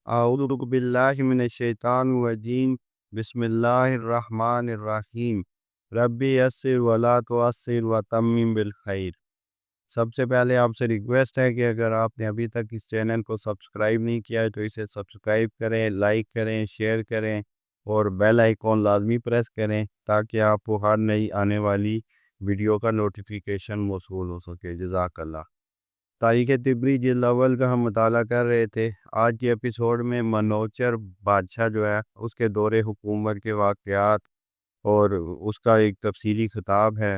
اعوذ باللہ من الشیطان الرجیم بسم اللہ الرحمن الرحیم ربی یسر ولا تعسر وتمم بالخیر۔ سب سے پہلے آپ سے ریکویسٹ ہے کہ اگر آپ نے ابھی تک اس چینل کو سبسکرائب نہیں کیا ہے تو اسے سبسکرائب کریں، لائک کریں، شیئر کریں اور بیل آئیکن لازمی پریس کریں تاکہ آپ کو ہر نئی آنے والی ویڈیو کا نوٹیفیکیشن موصول ہو سکے۔ جزاک اللہ۔ تاریخ تبری جلد اول کا ہم مطالعہ کر رہے تھے۔ آج کے ایپیسوڈ میں منوچر بادشاہ جو ہے اس کے دور حکومت کے واقعات اور اس کا ایک تفصیلی خطاب ہے،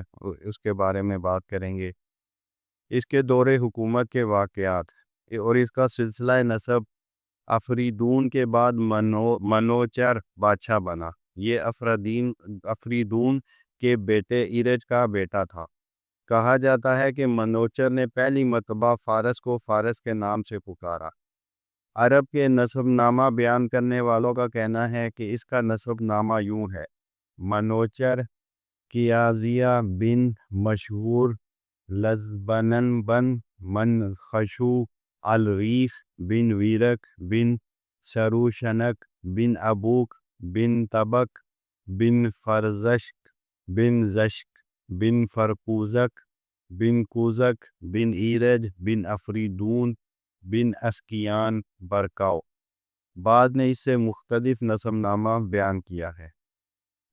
اس کے بارے میں بات کریں گے۔ اس کے دور حکومت کے واقعات اور اس کا سلسلہ نسب افریدون کے بعد منوچر بادشاہ بنا۔ یہ افریدون کے بیٹے ایرج کا بیٹا تھا۔ کہا جاتا ہے کہ منوچر نے پہلی مرتبہ فارس کو فارس کے نام سے پکارا۔ عرب کے نسب نامہ بیان کرنے والوں کا کہنا ہے کہ اس کا نسب نامہ یوں ہے: منوچر کیازیہ بن مشہور لزبنن بن منخشو الریخ بن ویرک بن سروشنک بن ابوک بن تبک بن فرزشک بن زشک بن فرپوزک بن کوزک بن ایرج بن افریدون بن اسکیان برکاؤ۔ بعد نے اس سے مختلف نسب نامہ بیان کیا ہے۔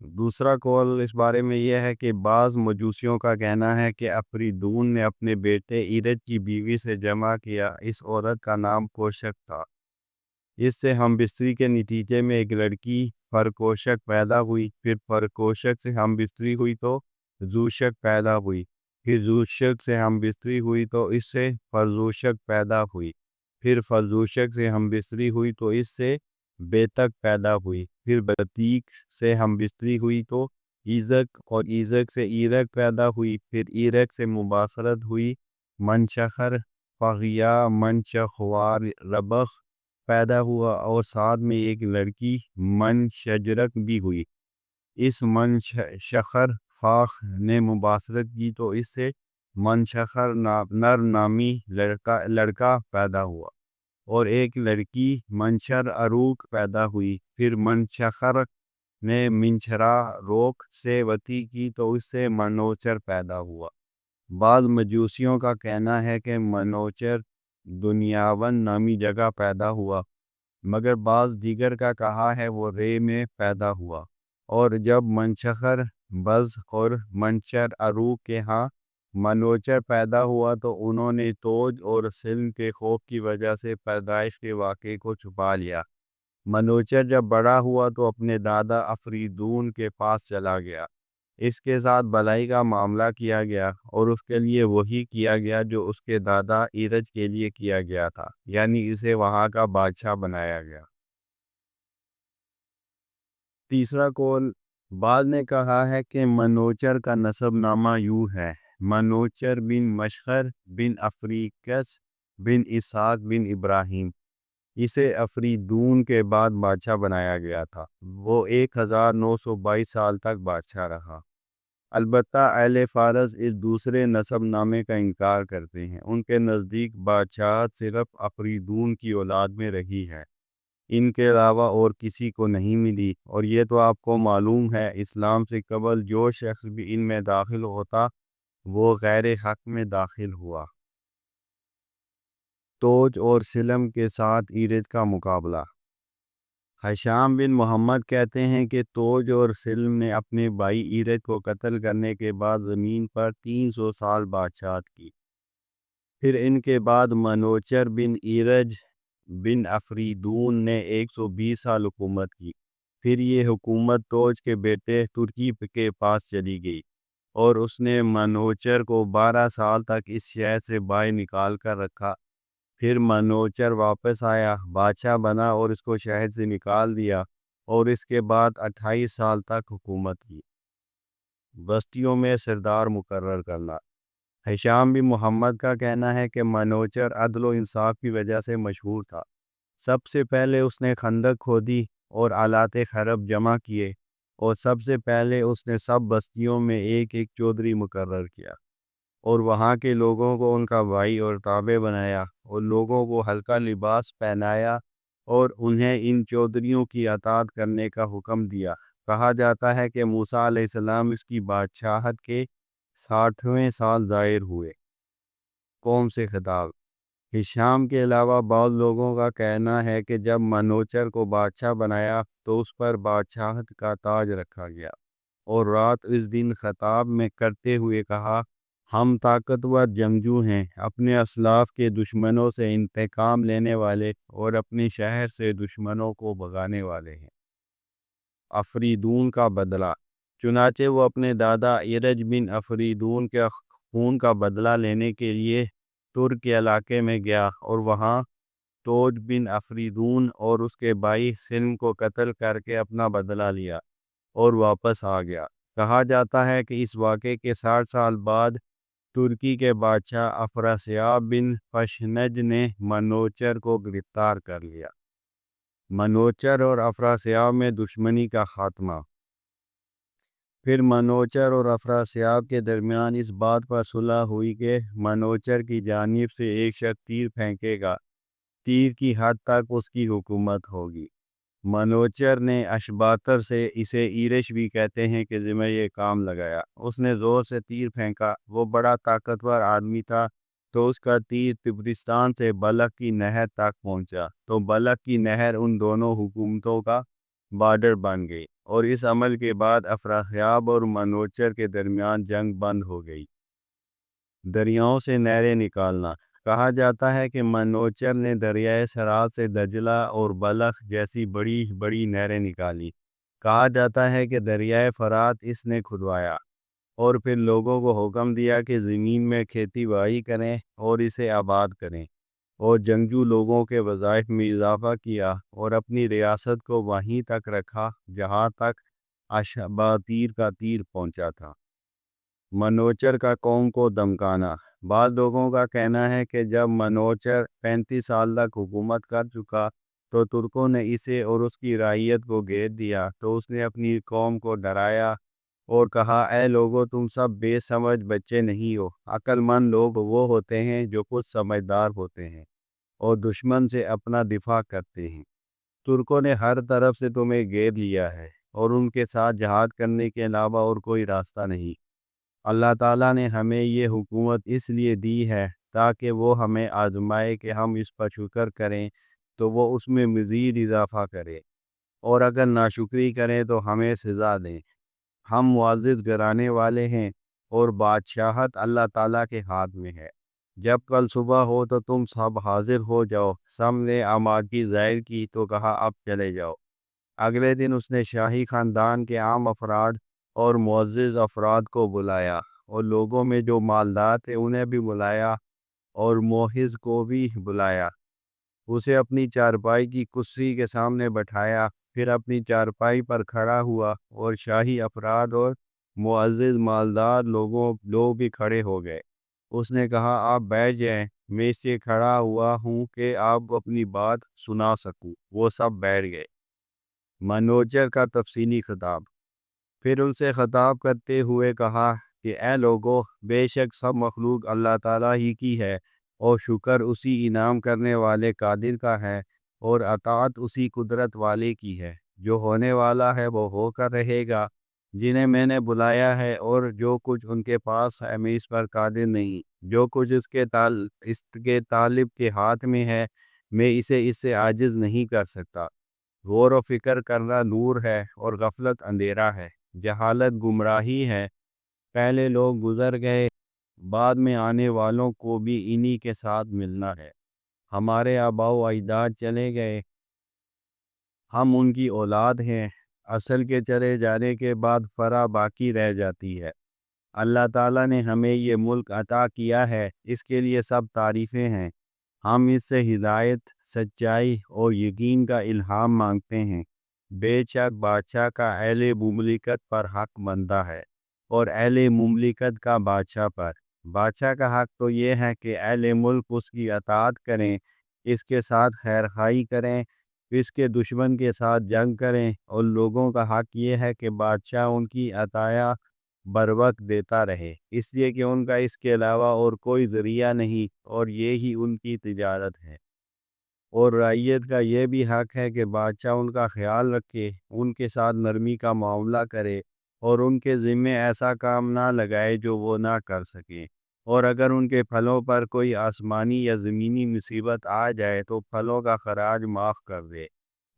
دوسرا قول اس بارے میں یہ ہے کہ بعض مجوسیوں کا کہنا ہے کہ افریدون نے اپنے بیٹے ایرج کی بیوی سے جمع کیا۔ اس عورت کا نام کوشک تھا۔ اس سے ہم بستری کے نتیجے میں ایک لڑکی فرکوشک پیدا ہوئی، پھر فرکوشک سے ہم بستری ہوئی تو زوشک پیدا ہوئی، پھر زوشک سے ہم بستری ہوئی تو اس سے فرزوشک پیدا ہوئی، پھر فرزوشک سے ہم بستری ہوئی تو اس سے بیتک پیدا ہوئی، پھر بتیک سے ہم بستری ہوئی تو ایزک، اور ایزک سے ایرک پیدا ہوئی، پھر ایرک سے مباشرت ہوئی منشخر، فغیا منشخوار ربخ پیدا ہوا، اور ساتھ میں ایک لڑکی منشجرک بھی ہوئی۔ اس منشخر فاخ نے مباشرت کی تو اس سے منشخر نر نامی لڑکا پیدا ہوا، اور ایک لڑکی منشر اروک پیدا ہوئی۔ پھر منشخر نے منشرا روک سے وتی کی تو اس سے منوچر پیدا ہوا۔ بعض مجوسیوں کا کہنا ہے کہ منوچر دنیاون نامی جگہ پیدا ہوا، مگر بعض دیگر کا کہا ہے وہ رے میں پیدا ہوا، اور جب منشخر بز اور منشر اروک کے ہاں منوچر پیدا ہوا تو انہوں نے توج اور سلم کے خوف کی وجہ سے پیدائش کے واقعے کو چھپا لیا۔ منوچر جب بڑا ہوا تو اپنے دادا افریدون کے پاس چلا گیا۔ اس کے ساتھ بلائی کا معاملہ کیا گیا اور اس کے لیے وہی کیا گیا جو اس کے دادا ایرج کے لیے کیا گیا تھا، یعنی اسے وہاں کا بادشاہ بنایا گیا۔ تیسرا قول، بعض نے کہا ہے کہ منوچر کا نسب نامہ یوں ہے: منوچر بن مشخر بن افریکس بن اسحاق بن ابراہیم۔ اسے افریدون کے بعد بادشاہ بنایا گیا تھا۔ وہ 1922 سال تک بادشاہ رہا۔ البتہ اہل فارس اس دوسرے نسب نامے کا انکار کرتے ہیں۔ ان کے نزدیک بادشاہت صرف افریدون کی اولاد میں رہی ہے، ان کے علاوہ اور کسی کو نہیں ملی، اور یہ تو آپ کو معلوم ہے اسلام سے قبل جو شخص بھی ان میں داخل ہوتا وہ غیر حق میں داخل ہوا۔ توج اور سلم کے ساتھ ایرج کا مقابلہ۔ ہشام بن محمد کہتے ہیں کہ توج اور سلم نے اپنے بھائی ایرج کو قتل کرنے کے بعد زمین پر 300 سال بادشاہت کی۔ پھر ان کے بعد منوچر بن ایرج بن افریدون نے 120 سال حکومت کی۔ پھر یہ حکومت توج کے بیٹے ترکی کے پاس چلی گئی، اور اس نے منوچر کو 12 سال تک اس شہر سے باہر نکال کر رکھا۔ پھر منوچر واپس آیا، بادشاہ بنا اور اس کو شہر سے نکال دیا، اور اس کے بعد 28 سال تک حکومت کی۔ بستیوں میں سردار مقرر کرنا۔ ہشام بن محمد کا کہنا ہے کہ منوچر عدل و انصاف کی وجہ سے مشہور تھا۔ سب سے پہلے اس نے خندق کھودی اور آلات خرب جمع کیے، اور سب سے پہلے اس نے سب بستیوں میں ایک ایک چودھری مقرر کیا، اور وہاں کے لوگوں کو ان کا بھائی اور تابع بنایا، اور لوگوں کو ہلکا لباس پہنایا اور انہیں ان چودھریوں کی اطاعت کرنے کا حکم دیا۔ کہا جاتا ہے کہ موسیٰ علیہ السلام اس کی بادشاہت کے 60ویں سال ظاہر ہوئے۔ قوم سے خطاب۔ ہشام کے علاوہ بعض لوگوں کا کہنا ہے کہ جب منوچر کو بادشاہ بنایا تو اس پر بادشاہت کا تاج رکھا گیا، اور رات اس دن خطاب میں کرتے ہوئے کہا، ہم طاقتور جنگجو ہیں، اپنے اسلاف کے دشمنوں سے انتقام لینے والے اور اپنے شہر سے دشمنوں کو بھگانے والے ہیں۔ افریدون کا بدلہ۔ چنانچہ وہ اپنے دادا ارج بن افریدون کے خون کا بدلہ لینے کے لیے ترک کے علاقے میں گیا، اور وہاں توج بن افریدون اور اس کے بھائی سلم کو قتل کر کے اپنا بدلہ لیا اور واپس آ گیا۔ کہا جاتا ہے کہ اس واقعے کے 60 سال بعد ترکی کے بادشاہ افراسیاب بن پشنج نے منوچر کو گرفتار کر لیا۔ منوچر اور افراسیاب میں دشمنی کا خاتمہ۔ پھر منوچر اور افراسیاب کے درمیان اس بات پر صلح ہوئی کہ منوچر کی جانب سے ایک شخص تیر پھینکے گا، تیر کی حد تک اس کی حکومت ہوگی۔ منوچر نے اشباتر سے، اسے ایرش بھی کہتے ہیں، کہ ذمہ یہ کام لگایا۔ اس نے زور سے تیر پھینکا، وہ بڑا طاقتور آدمی تھا، تو اس کا تیر تبرستان سے بلخ کی نہر تک پہنچا، تو بلخ کی نہر ان دونوں حکومتوں کا بارڈر بن گئی، اور اس عمل کے بعد افراسیاب اور منوچر کے درمیان جنگ بند ہو گئی۔ دریاؤں سے نہریں نکالنا۔ کہا جاتا ہے کہ منوچر نے دریائے سرات سے دجلہ اور بلخ جیسی بڑی بڑی نہریں نکالی۔ کہا جاتا ہے کہ دریائے فرات اس نے کھدوایا، اور پھر لوگوں کو حکم دیا کہ زمین میں کھیتی باڑی کریں اور اسے آباد کریں، اور جنگجو لوگوں کے وظائف میں اضافہ کیا، اور اپنی ریاست کو وہیں تک رکھا جہاں تک اشباتیر کا تیر پہنچا تھا۔ منوچر کا قوم کو دمکانا۔ بعض لوگوں کا کہنا ہے کہ جب منوچر 35 سال تک حکومت کر چکا تو ترکوں نے اسے اور اس کی رعیت کو گھیر دیا، تو اس نے اپنی قوم کو ڈرایا اور کہا، اے لوگو، تم سب بے سمجھ بچے نہیں ہو، عقل مند لوگ وہ ہوتے ہیں جو خود سمجھدار ہوتے ہیں اور دشمن سے اپنا دفاع کرتے ہیں۔ ترکوں نے ہر طرف سے تمہیں گھیر لیا ہے، اور ان کے ساتھ جہاد کرنے کے علاوہ اور کوئی راستہ نہیں۔ اللہ تعالیٰ نے ہمیں یہ حکومت اس لیے دی ہے تاکہ وہ ہمیں آزمائے کہ ہم اس پر شکر کریں تو وہ اس میں مزید اضافہ کرے، اور اگر ناشکری کریں تو ہمیں سزا دیں۔ ہم معزز گھرانے والے ہیں، اور بادشاہت اللہ تعالیٰ کے ہاتھ میں ہے۔ جب کل صبح ہو تو تم سب حاضر ہو جاؤ۔ سب نے آمادگی ظاہر کی تو کہا، اب چلے جاؤ۔ اگلے دن اس نے شاہی خاندان کے عام افراد اور معزز افراد کو بلایا، اور لوگوں میں جو مالدار تھے انہیں بھی بلایا، اور موحظ کو بھی بلایا۔ اسے اپنی چارپائی کی کرسی کے سامنے بٹھایا، پھر اپنی چارپائی پر کھڑا ہوا، اور شاہی افراد اور معزز مالدار لوگ بھی کھڑے ہو گئے۔ اس نے کہا، آپ بیٹھ جائیں، میں اس لیے کھڑا ہوا ہوں کہ آپ کو اپنی بات سنا سکوں۔ وہ سب بیٹھ گئے۔ منوچر کا تفصیلی خطاب۔ پھر ان سے خطاب کرتے ہوئے کہا کہ اے لوگو، بے شک سب مخلوق اللہ تعالیٰ ہی کی ہے، اور شکر اسی انعام کرنے والے قادر کا ہے، اور اطاعت اسی قدرت والے کی ہے۔ جو ہونے والا ہے وہ ہو کر رہے گا، جنہیں میں نے بلایا ہے، اور جو کچھ ان کے پاس ہے میں اس پر قادر نہیں، جو کچھ اس کے طالب کے ہاتھ میں ہے میں اسے اس سے عاجز نہیں کر سکتا۔ غور و فکر کرنا نور ہے، اور غفلت اندھیرا ہے، جہالت گمراہی ہے۔ پہلے لوگ گزر گئے، بعد میں آنے والوں کو بھی انہی کے ساتھ ملنا ہے۔ ہمارے آباء و اجداد چلے گئے، ہم ان کی اولاد ہیں۔ اصل کے چلے جانے کے بعد فرع باقی رہ جاتی ہے۔ اللہ تعالیٰ نے ہمیں یہ ملک عطا کیا ہے، اس کے لیے سب تعریفیں ہیں۔ ہم اس سے ہدایت، سچائی اور یقین کا الہام مانگتے ہیں۔ بے شک بادشاہ کا اہل مملکت پر حق بنتا ہے، اور اہل مملکت کا بادشاہ پر۔ بادشاہ کا حق تو یہ ہے کہ اہل ملک اس کی اطاعت کریں، اس کے ساتھ خیر خواہی کریں، اس کے دشمن کے ساتھ جنگ کریں، اور لوگوں کا حق یہ ہے کہ بادشاہ ان کی عطایا بر وقت دیتا رہے، اس لیے کہ ان کا اس کے علاوہ اور کوئی ذریعہ نہیں، اور یہی ان کی تجارت ہے۔ اور رعیت کا یہ بھی حق ہے کہ بادشاہ ان کا خیال رکھے، ان کے ساتھ نرمی کا معاملہ کرے اور ان کے ذمے ایسا کام نہ لگائے جو وہ نہ کر سکیں۔ اور اگر ان کے پھلوں پر کوئی آسمانی یا زمینی مصیبت آ جائے تو پھلوں کا خراج معاف کر دے،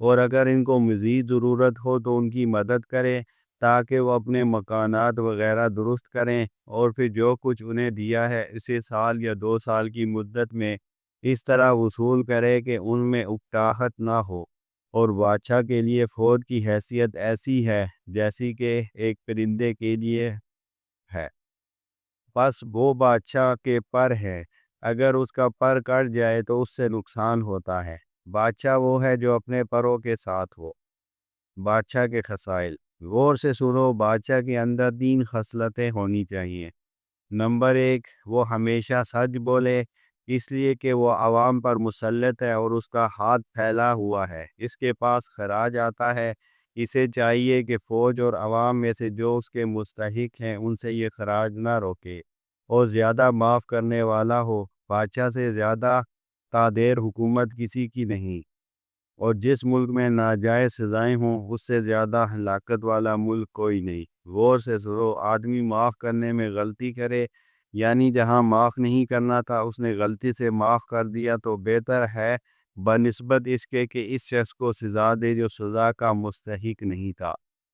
اور اگر ان کو مزید ضرورت ہو تو ان کی مدد کرے تاکہ وہ اپنے مکانات وغیرہ درست کریں، اور پھر جو کچھ انہیں دیا ہے اسے سال یا 2 سال کی مدت میں اس طرح وصول کرے کہ ان میں اکتاہٹ نہ ہو۔ اور بادشاہ کے لیے فوج کی حیثیت ایسی ہے جیسی کہ ایک پرندے کے لیے ہے، بس وہ بادشاہ کے پر ہے، اگر اس کا پر کٹ جائے تو اس سے نقصان ہوتا ہے۔ بادشاہ وہ ہے جو اپنے پروں کے ساتھ ہو۔ بادشاہ کے خصائل، غور سے سنو۔ بادشاہ کے اندر 3 خصلتیں ہونی چاہیے۔ نمبر 1، وہ ہمیشہ سچ بولے، اس لیے کہ وہ عوام پر مسلط ہے اور اس کا ہاتھ پھیلا ہوا ہے، اس کے پاس خراج آتا ہے۔ اسے چاہیے کہ فوج اور عوام میں سے جو اس کے مستحق ہیں ان سے یہ خراج نہ روکے، اور زیادہ معاف کرنے والا ہو۔ بادشاہ سے زیادہ قادر حکومت کسی کی نہیں، اور جس ملک میں ناجائز سزائیں ہوں اس سے زیادہ ہلاکت والا ملک کوئی نہیں۔ غور سے سنو، آدمی معاف کرنے میں غلطی کرے، یعنی جہاں معاف نہیں کرنا تھا اس نے غلطی سے معاف کر دیا، تو بہتر ہے بنسبت اس کے کہ اس شخص کو سزا دے جو سزا کا مستحق نہیں تھا۔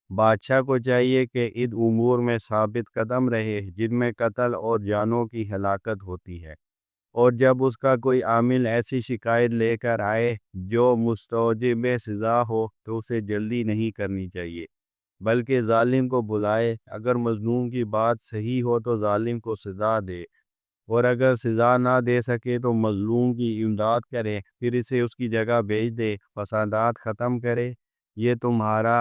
بادشاہ کو چاہیے کہ ان امور میں ثابت قدم رہے جن میں قتل اور جانوں کی ہلاکت ہوتی ہے، اور جب اس کا کوئی عامل ایسی شکایت لے کر آئے جو مستوجب سزا ہو تو اسے جلدی نہیں کرنی چاہیے، بلکہ ظالم کو بلائے۔ اگر مظلوم کی بات صحیح ہو تو ظالم کو سزا دے، اور اگر سزا نہ دے سکے تو مظلوم کی امداد کرے، پھر اسے اس کی جگہ بھیج دے، فسادات ختم کرے۔ یہ تمہارا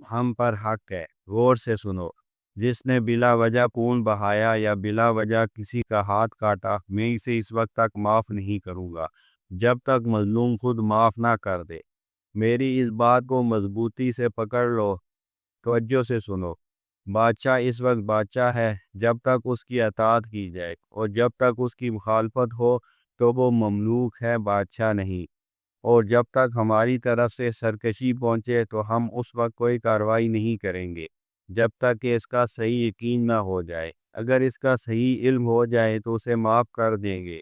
ہم پر حق ہے۔ غور سے سنو، جس نے بلا وجہ خون بہایا یا بلا وجہ کسی کا ہاتھ کاٹا، میں اسے اس وقت تک معاف نہیں کروں گا جب تک مظلوم خود معاف نہ کر دے۔ میری اس بات کو مضبوطی سے پکڑ لو، توجہ سے سنو۔ بادشاہ اس وقت بادشاہ ہے جب تک اس کی اطاعت کی جائے، اور جب تک اس کی مخالفت ہو تو وہ مملوک ہے، بادشاہ نہیں۔ اور جب تک ہماری طرف سے سرکشی پہنچے تو ہم اس وقت کوئی کارروائی نہیں کریں گے جب تک کہ اس کا صحیح یقین نہ ہو جائے۔ اگر اس کا صحیح علم ہو جائے تو اسے معاف کر دیں گے،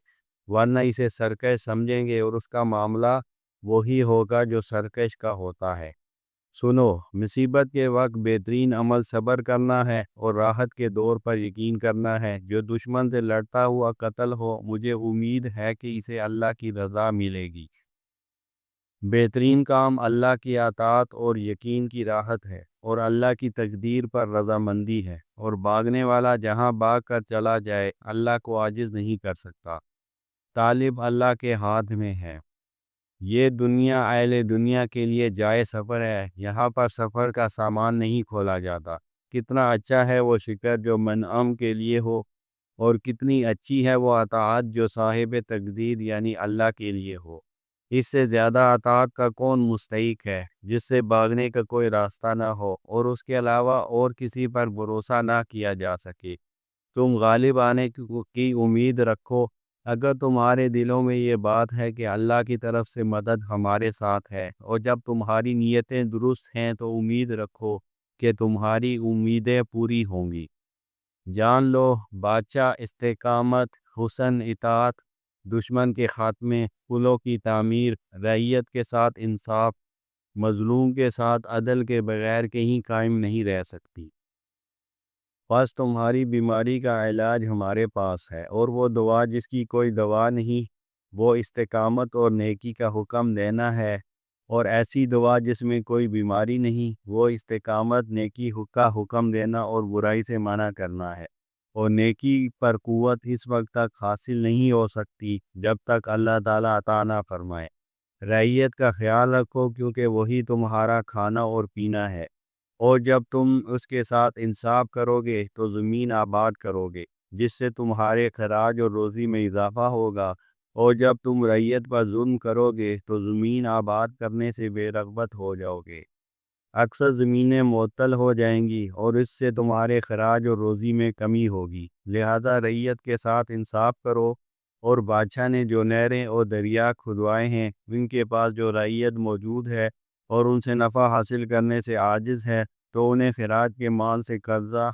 ورنہ اسے سرکش سمجھیں گے، اور اس کا معاملہ وہی ہوگا جو سرکش کا ہوتا ہے۔ سنو، مصیبت کے وقت بہترین عمل صبر کرنا ہے، اور راحت کے دور پر یقین کرنا ہے۔ جو دشمن سے لڑتا ہوا قتل ہو، مجھے امید ہے کہ اسے اللہ کی رضا ملے گی۔ بہترین کام اللہ کی اطاعت اور یقین کی راحت ہے، اور اللہ کی تقدیر پر رضامندی ہے، اور بھاگنے والا جہاں بھاگ کر چلا جائے اللہ کو عاجز نہیں کر سکتا۔ طالب اللہ کے ہاتھ میں ہے۔ یہ دنیا اہل دنیا کے لیے جائے سفر ہے، یہاں پر سفر کا سامان نہیں کھولا جاتا۔ کتنا اچھا ہے وہ شکر جو منعم کے لیے ہو، اور کتنی اچھی ہے وہ اطاعت جو صاحب تقدیر یعنی اللہ کے لیے ہو۔ اس سے زیادہ اطاعت کا کون مستحق ہے جس سے بھاگنے کا کوئی راستہ نہ ہو اور اس کے علاوہ اور کسی پر بھروسہ نہ کیا جا سکے۔ تم غالب آنے کی امید رکھو۔ اگر تمہارے دلوں میں یہ بات ہے کہ اللہ کی طرف سے مدد ہمارے ساتھ ہے، اور جب تمہاری نیتیں درست ہیں تو امید رکھو کہ تمہاری امیدیں پوری ہوں گی۔ جان لو، بادشاہ استقامت، حسن اطاعت، دشمن کے خاتمے، پلوں کی تعمیر، رعیت کے ساتھ انصاف، مظلوم کے ساتھ عدل کے بغیر کہیں قائم نہیں رہ سکتی۔ بس تمہاری بیماری کا علاج ہمارے پاس ہے، اور وہ دوا جس کی کوئی دوا نہیں، وہ استقامت اور نیکی کا حکم دینا ہے۔ اور ایسی دوا جس میں کوئی بیماری نہیں، وہ استقامت، نیکی کا حکم دینا اور برائی سے منع کرنا ہے۔ اور نیکی پر قوت اس وقت تک حاصل نہیں ہو سکتی جب تک اللہ تعالیٰ عطا نہ فرمائے۔ رعیت کا خیال رکھو کیونکہ وہی تمہارا کھانا اور پینا ہے، اور جب تم اس کے ساتھ انصاف کرو گے تو زمین آباد کرو گے جس سے تمہارے خراج اور روزی میں اضافہ ہوگا، اور جب تم رعیت پر ظلم کرو گے تو زمین آباد کرنے سے بے رغبت ہو جاؤ گے۔ اکثر زمینیں معطل ہو جائیں گی اور اس سے تمہارے خراج اور روزی میں کمی ہوگی، لہذا رعیت کے ساتھ انصاف کرو اور بادشاہ نے جو نہریں اور دریا کھدوائے ہیں ان کے پاس جو رعیت موجود ہے اور ان سے نفع حاصل کرنے سے عاجز ہے تو انہیں خراج کے مال سے قرضہ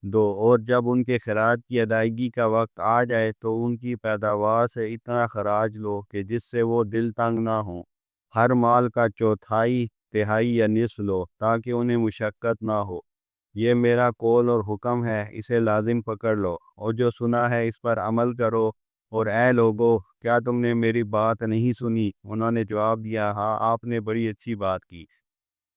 دو، اور جب ان کے خراج کی ادائیگی کا وقت آ جائے تو ان کی پیداوار سے اتنا خراج لو کہ جس سے وہ دل تنگ نہ ہوں۔ ہر مال کا چوتھائی، تہائی یا نصف لو تاکہ انہیں مشقت نہ ہو۔ یہ میرا قول اور حکم ہے، اسے لازم پکڑ لو اور جو سنا ہے اس پر عمل کرو۔ اور اے لوگو، کیا تم نے میری بات نہیں سنی؟ انہوں نے جواب دیا، ہاں، آپ نے بڑی اچھی بات کی۔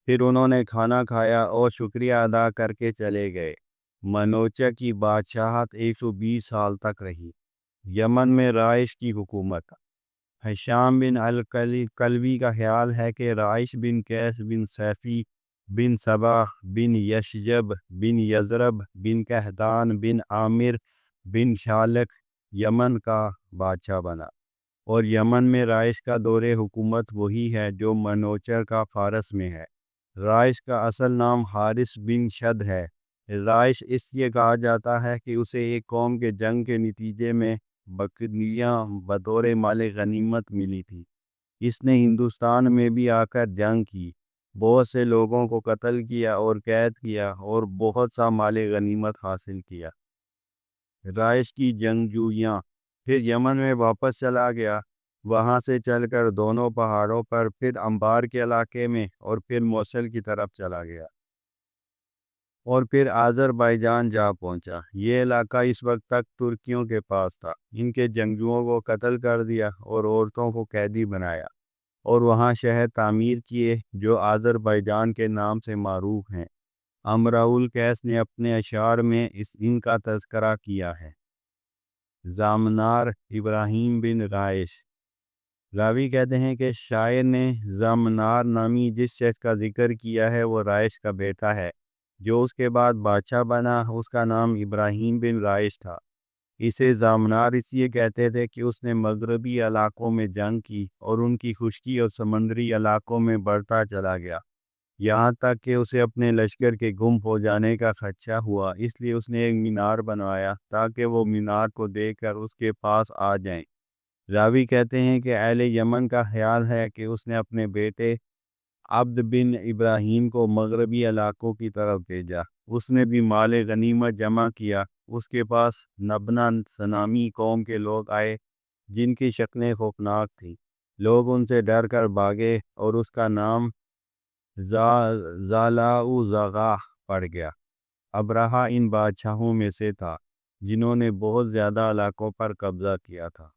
پھر انہوں نے کھانا کھایا اور شکریہ ادا کر کے چلے گئے۔ منوچہ کی بادشاہت 120 سال تک رہی۔ یمن میں رائش کی حکومت۔ حشام بن الکلبی کا خیال ہے کہ رائش بن قیس بن سیفی بن صبا بن یشجب بن یزرب بن کہدان بن عامر بن شالک یمن کا بادشاہ بنا، اور یمن میں رائش کا دور حکومت وہی ہے جو منوچر کا فارس میں ہے۔ رائش کا اصل نام حارث بن شد ہے۔ رائش اس لیے کہا جاتا ہے کہ اسے ایک قوم کے جنگ کے نتیجے میں بکریاں بطور مال غنیمت ملی تھی۔ اس نے ہندوستان میں بھی آ کر جنگ کی، بہت سے لوگوں کو قتل کیا اور قید کیا اور بہت سا مال غنیمت حاصل کیا۔ رائش کی جنگجویاں۔ پھر یمن میں واپس چلا گیا، وہاں سے چل کر دونوں پہاڑوں پر، پھر انبار کے علاقے میں، اور پھر موصل کی طرف چلا گیا، اور پھر آذربائیجان جا پہنچا۔ یہ علاقہ اس وقت تک ترکیوں کے پاس تھا۔ ان کے جنگجوؤں کو قتل کر دیا اور عورتوں کو قیدی بنایا، اور وہاں شہر تعمیر کیے جو آذربائیجان کے نام سے معروف ہیں۔ امراء القیس نے اپنے اشعار میں ان کا تذکرہ کیا ہے۔ زامنار ابراہیم بن رائش۔ راوی کہتے ہیں کہ شاعر نے زامنار نامی جس شخص کا ذکر کیا ہے وہ رائش کا بیٹا ہے، جو اس کے بعد بادشاہ بنا۔ اس کا نام ابراہیم بن رائش تھا۔ اسے زامنار اس لیے کہتے تھے کہ اس نے مغربی علاقوں میں جنگ کی اور ان کی خشکی اور سمندری علاقوں میں بڑھتا چلا گیا، یہاں تک کہ اسے اپنے لشکر کے گم ہو جانے کا خدشہ ہوا۔ اس لیے اس نے ایک مینار بنوایا تاکہ وہ مینار کو دیکھ کر اس کے پاس آ جائیں۔ راوی کہتے ہیں کہ اہل یمن کا خیال ہے کہ اس نے اپنے بیٹے عبد بن ابراہیم کو مغربی علاقوں کی طرف بھیجا۔ اس نے بھی مال غنیمت جمع کیا۔ اس کے پاس نبنا سنامی قوم کے لوگ آئے جن کی شکلیں خوفناک تھیں۔ لوگ ان سے ڈر کر بھاگے اور اس کا نام زالاؤ زغاہ پڑ گیا۔ ابرہہ ان بادشاہوں میں سے تھا جنہوں نے بہت زیادہ علاقوں پر قبضہ کیا تھا۔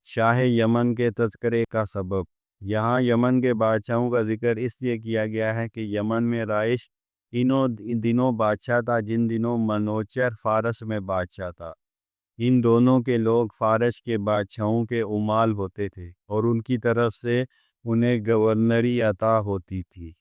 شاہ یمن کے تذکرے کا سبب۔ یہاں یمن کے بادشاہوں کا ذکر اس لیے کیا گیا ہے کہ یمن میں رائش ان دنوں بادشاہ تھا جن دنوں منوچر فارس میں بادشاہ تھا۔ ان دونوں کے لوگ فارس کے بادشاہوں کے عمال ہوتے تھے اور ان کی طرف سے انہیں گورنری عطا ہوتی تھی۔